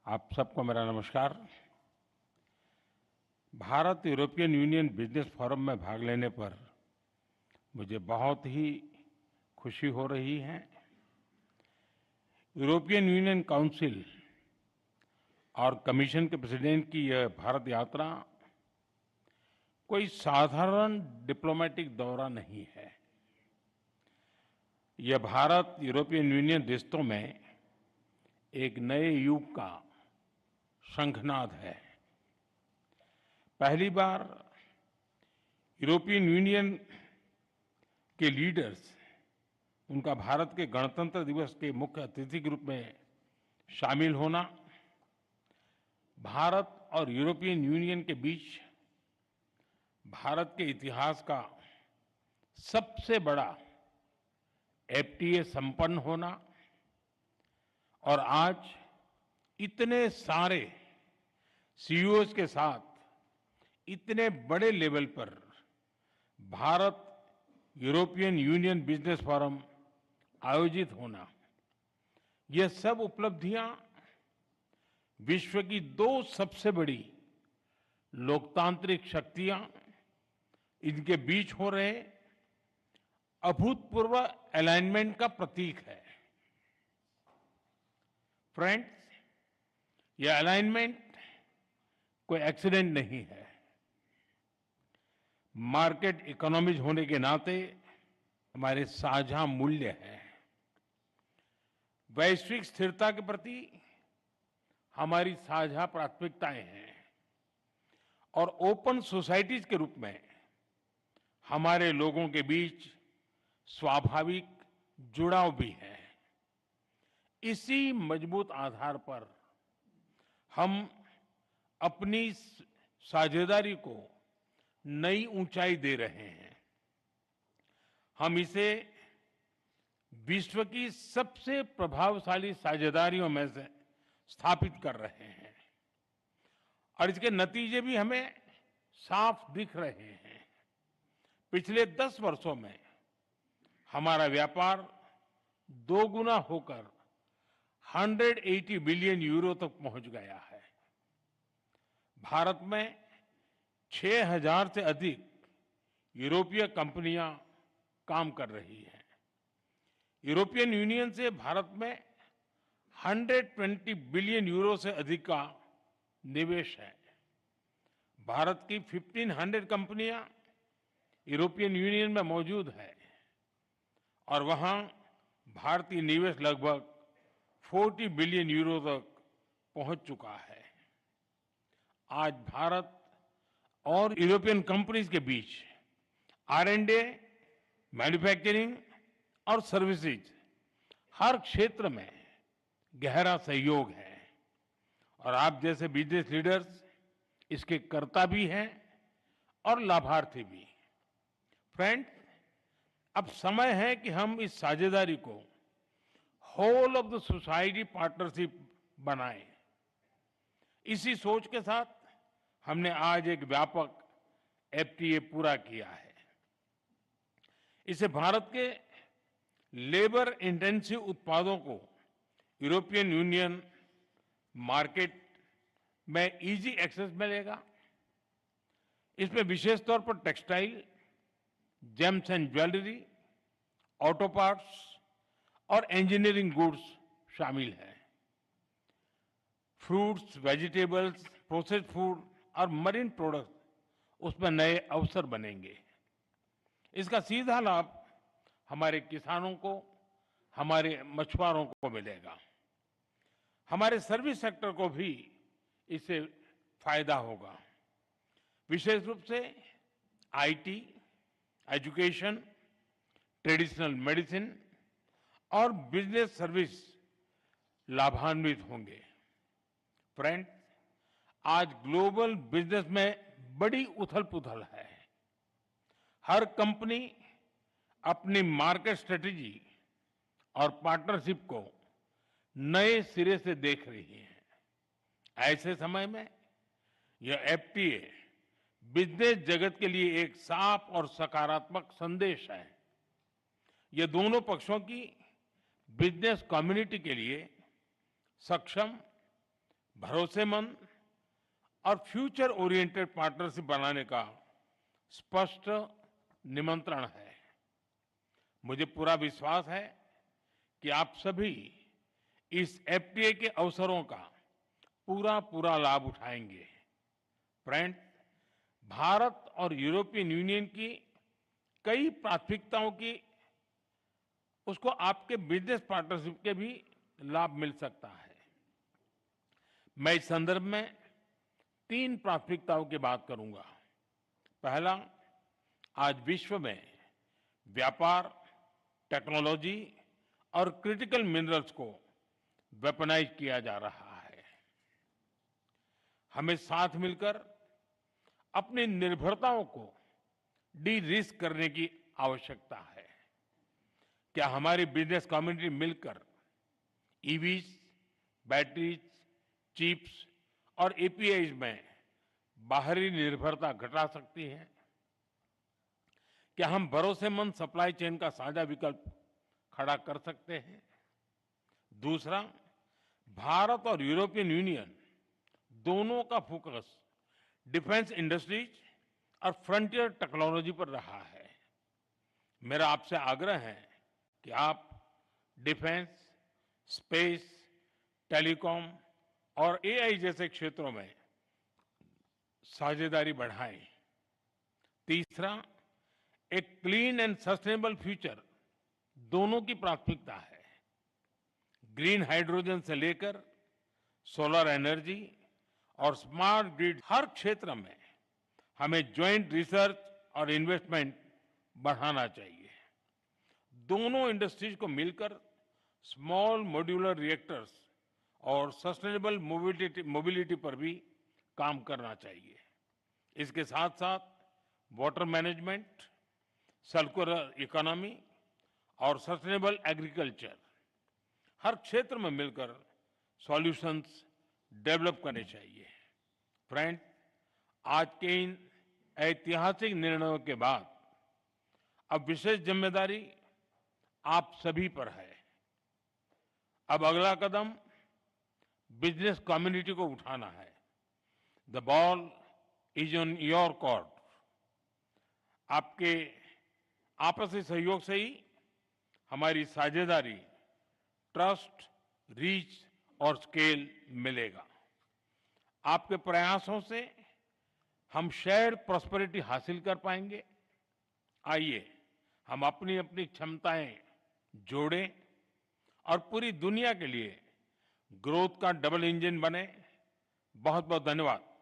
आप सबको मेरा नमस्कार। Bharat European union business forum में भाग लेने पर मुझे बहुत ही खुशी हो रही है। यूरोपियन यूनियन काउंसिल और कमीशन के प्रेसिडेंट की यह भारत यात्रा कोई साधारण डिप्लोमेटिक दौरा नहीं है। यह भारत यूरोपियन यूनियन रिश्तों में एक नए युग का शंखनाद है। पहली बार यूरोपियन यूनियन के लीडर्स उनका भारत के गणतंत्र दिवस के मुख्य अतिथि के रूप में शामिल होना, भारत और यूरोपियन यूनियन के बीच भारत के इतिहास का सबसे बड़ा एफटीए संपन्न होना और आज इतने सारे सीईओज के साथ इतने बड़े लेवल पर Bharat European union business forum आयोजित होना, ये सब उपलब्धियां विश्व की दो सबसे बड़ी लोकतांत्रिक शक्तियां इनके बीच हो रहे अभूतपूर्व अलाइनमेंट का प्रतीक है। फ्रेंड्स, यह अलाइनमेंट कोई एक्सीडेंट नहीं है। मार्केट इकोनॉमीज होने के नाते हमारे साझा मूल्य हैं। वैश्विक स्थिरता के प्रति हमारी साझा प्राथमिकताएं हैं और ओपन सोसाइटीज के रूप में हमारे लोगों के बीच स्वाभाविक जुड़ाव भी है। इसी मजबूत आधार पर हम अपनी साझेदारी को नई ऊंचाई दे रहे हैं। हम इसे विश्व की सबसे प्रभावशाली साझेदारियों में से स्थापित कर रहे हैं और इसके नतीजे भी हमें साफ दिख रहे हैं। पिछले 10 वर्षों में हमारा व्यापार दोगुना होकर 180 बिलियन यूरो तक पहुंच गया है। भारत में 6,000 से अधिक यूरोपीय कंपनियां काम कर रही हैं। यूरोपियन यूनियन से भारत में 120 बिलियन यूरो से अधिक का निवेश है। भारत की 1500 कंपनियां यूरोपियन यूनियन में मौजूद है और वहां भारतीय निवेश लगभग 40 बिलियन यूरो तक पहुंच चुका है। आज भारत और यूरोपियन कंपनीज के बीच R&D, मैन्युफैक्चरिंग और सर्विसेज हर क्षेत्र में गहरा सहयोग है और आप जैसे बिजनेस लीडर्स इसके कर्ता भी हैं और लाभार्थी भी। फ्रेंड्स, अब समय है कि हम इस साझेदारी को whole of the society partnership बनाएं। इसी सोच के साथ हमने आज एक व्यापक एफटीए पूरा किया है। इसे भारत के लेबर इंटेंसिव उत्पादों को यूरोपियन यूनियन मार्केट में इजी एक्सेस मिलेगा। इसमें विशेष तौर पर textile, James and jewellery, auto parts और इंजीनियरिंग गुड्स शामिल हैं। फ्रूट्स, वेजिटेबल्स, प्रोसेस्ड फूड और मरीन प्रोडक्ट उसमें नए अवसर बनेंगे। इसका सीधा लाभ हमारे किसानों को, हमारे मछुआरों को मिलेगा। हमारे सर्विस सेक्टर को भी इससे फायदा होगा। विशेष रूप से आईटी, एजुकेशन, ट्रेडिशनल मेडिसिन और बिजनेस सर्विस लाभान्वित होंगे। फ्रेंड्स, आज ग्लोबल बिजनेस में बड़ी उथल-पुथल है। हर कंपनी अपनी मार्केट स्ट्रेटेजी और पार्टनरशिप को नए सिरे से देख रही है। ऐसे समय में यह एफटीए बिजनेस जगत के लिए एक साफ और सकारात्मक संदेश है। यह दोनों पक्षों की बिजनेस कम्युनिटी के लिए सक्षम, भरोसेमंद और फ्यूचर ओरिएंटेड पार्टनरशिप बनाने का स्पष्ट निमंत्रण है। मुझे पूरा विश्वास है कि आप सभी इस एफटीए के अवसरों का पूरा पूरा लाभ उठाएंगे। फ्रेंड्स, भारत और यूरोपियन यूनियन की कई प्राथमिकताओं की उसको आपके बिजनेस पार्टनरशिप के भी लाभ मिल सकता है। मैं इस संदर्भ में 3 प्राथमिकताओं की बात करूंगा। पहला, आज विश्व में व्यापार, टेक्नोलॉजी और क्रिटिकल मिनरल्स को वेपनाइज किया जा रहा है। हमें साथ मिलकर अपनी निर्भरताओं को डी रिस्क करने की आवश्यकता है। क्या हमारी बिजनेस कम्युनिटी मिलकर ईवीज, बैटरीज, चिप्स और एपीआईज में बाहरी निर्भरता घटा सकती है? क्या हम भरोसेमंद सप्लाई चेन का साझा विकल्प खड़ा कर सकते हैं? दूसरा, भारत और यूरोपियन यूनियन दोनों का फोकस डिफेंस इंडस्ट्रीज और फ्रंटियर टेक्नोलॉजी पर रहा है। मेरा आपसे आग्रह है कि आप डिफेंस, स्पेस, टेलीकॉम और एआई जैसे क्षेत्रों में साझेदारी बढ़ाएं। तीसरा, एक क्लीन एंड सस्टेनेबल फ्यूचर दोनों की प्राथमिकता है। ग्रीन हाइड्रोजन से लेकर सोलर एनर्जी और स्मार्ट ग्रिड, हर क्षेत्र में हमें ज्वाइंट रिसर्च और इन्वेस्टमेंट बढ़ाना चाहिए। दोनों इंडस्ट्रीज को मिलकर स्मॉल मॉड्यूलर रिएक्टर्स और सस्टेनेबल मोबिलिटी पर भी काम करना चाहिए। इसके साथ साथ वाटर मैनेजमेंट, सर्कुलर इकोनॉमी और सस्टेनेबल एग्रीकल्चर, हर क्षेत्र में मिलकर सॉल्यूशंस डेवलप करने चाहिए। फ्रेंड, आज के इन ऐतिहासिक निर्णयों के बाद अब विशेष जिम्मेदारी आप सभी पर है। अब अगला कदम बिजनेस कम्युनिटी को उठाना है। The ball is on your court. आपके आपसी सहयोग से ही हमारी साझेदारी, ट्रस्ट, रीच और स्केल मिलेगा। आपके प्रयासों से हम शेयर्ड प्रॉस्पेरिटी हासिल कर पाएंगे। आइए हम अपनी अपनी क्षमताएं जोड़ें और पूरी दुनिया के लिए ग्रोथ का डबल इंजन बने। बहुत बहुत धन्यवाद।